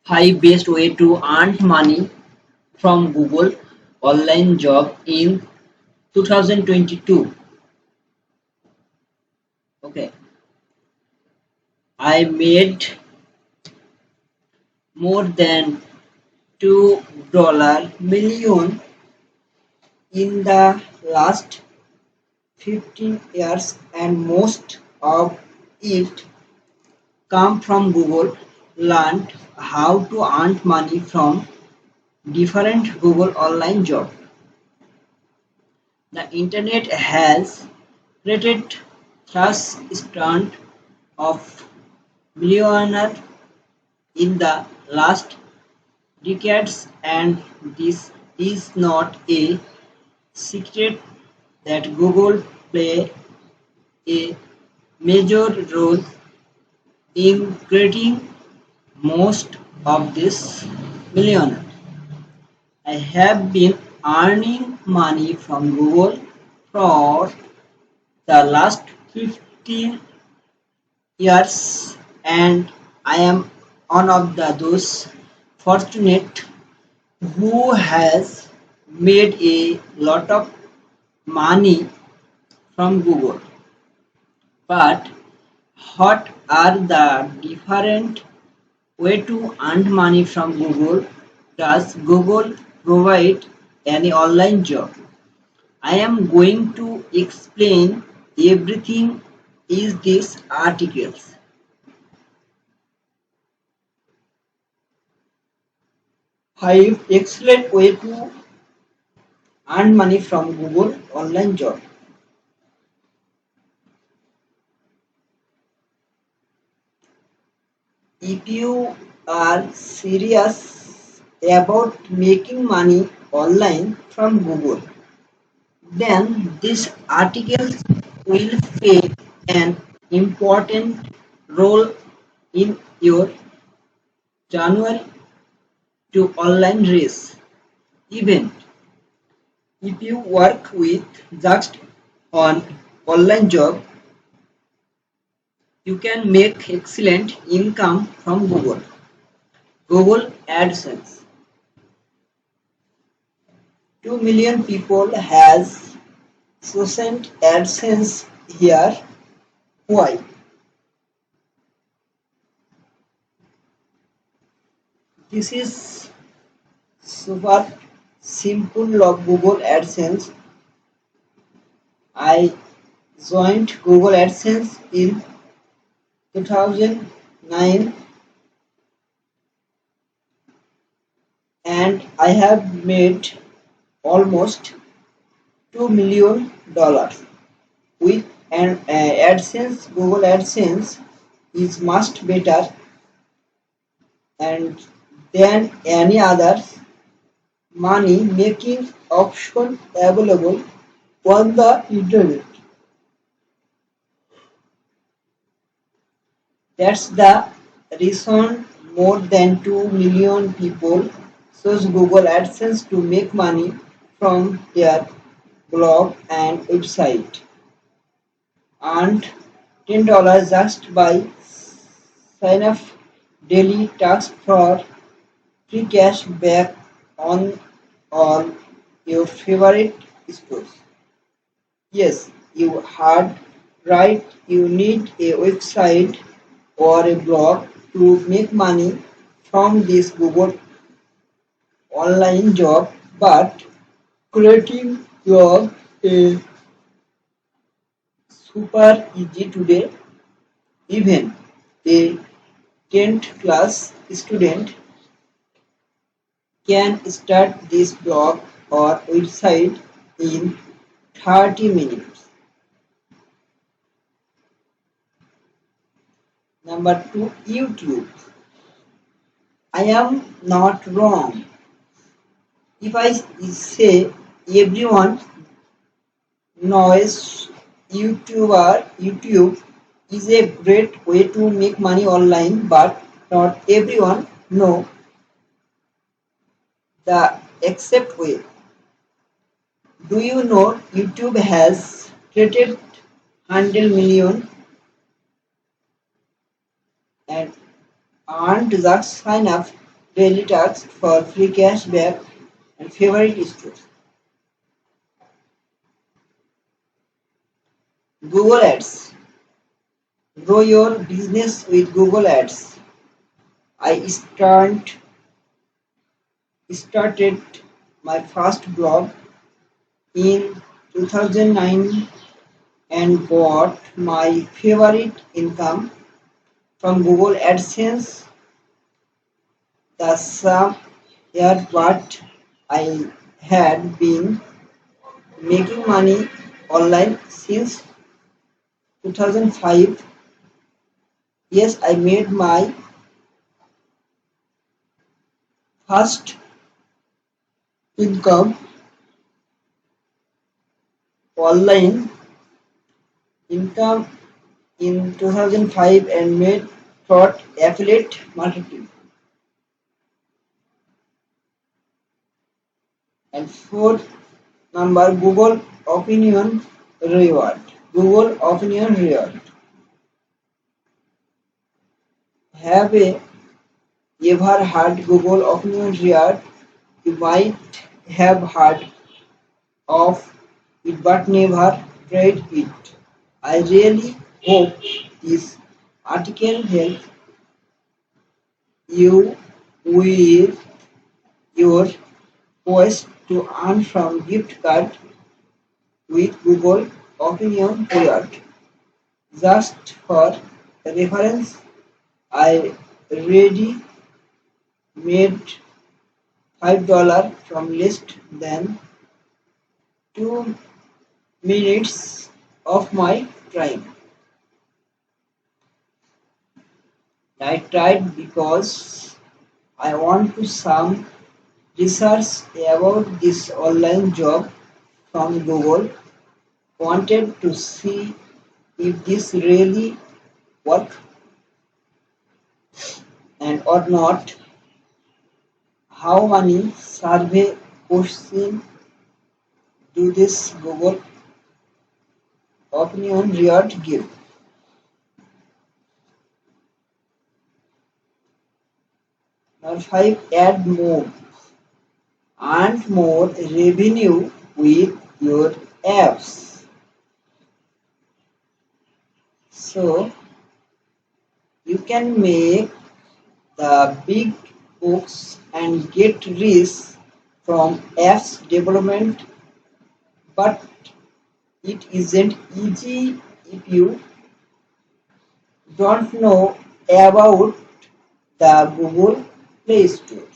Five best way to earn money from Google online job in 2022. Okay, I made more than $2 million in the last 15 years, and most of it come from Google. Learned how to earn money from different Google online job. The internet has created thousands of millionaires in the last decades, and this is not a secret that Google play a major role in creating most of these millionaires. I have been earning money from Google for the last 15 years, and I am one of those fortunate who has made a lot of money from Google. But what are the different way to earn money from Google? Does Google provide any online job? I am going to explain everything in these articles. 5 excellent way to earn money from Google online job. If you are serious about making money online from Google, then this article will play an important role in your January to online race. Even if you work with just on online job, you can make excellent income from Google. Google AdSense. 2 million people has chosen AdSense here. Why? This is super simple of Google AdSense. I joined Google AdSense in 2009, and I have made almost $2 million with an AdSense. Google AdSense is much better and than any other money making option available on the internet. That's the reason more than 2 million people use Google AdSense to make money from their blog and website. Earned $10 just by sign up daily tasks for free cash back on all your favorite stores. Yes, you heard right. You need a website or a blog to make money from this Google online job, but creating blog is super easy today. Even a 10th class student can start this blog or website in 30 minutes. Number 2, YouTube. I am not wrong if I say everyone knows YouTube is a great way to make money online, but not everyone know the exact way. Do you know YouTube has created 100 million and earned just sign up daily tasks for free cashback and favorite stores. Google Ads. Grow your business with Google Ads. I started my first blog in 2009 and got my favorite income from Google AdSense. The sum year but I had been making money online since 2005. Yes, I made my first income online income in 2005 and made through affiliate marketing. And fourth number, Google Opinion Reward. Google Opinion Reward. Have you ever heard Google Opinion Reward? You might have heard of it but never tried it. I really hope this article helps you with your quest to earn from gift card with Google Opinion Reward. Just for reference, I already made $5 from less than 2 minutes of my time. I tried because I want to some research about this online job from Google. Wanted to see if this really work and or not. How many survey questions do this Google Opinion Reward give? Number 5, add more and more revenue with your apps. So you can make the big books and get rich from apps development, but it isn't easy if you don't know about the Google Play Store.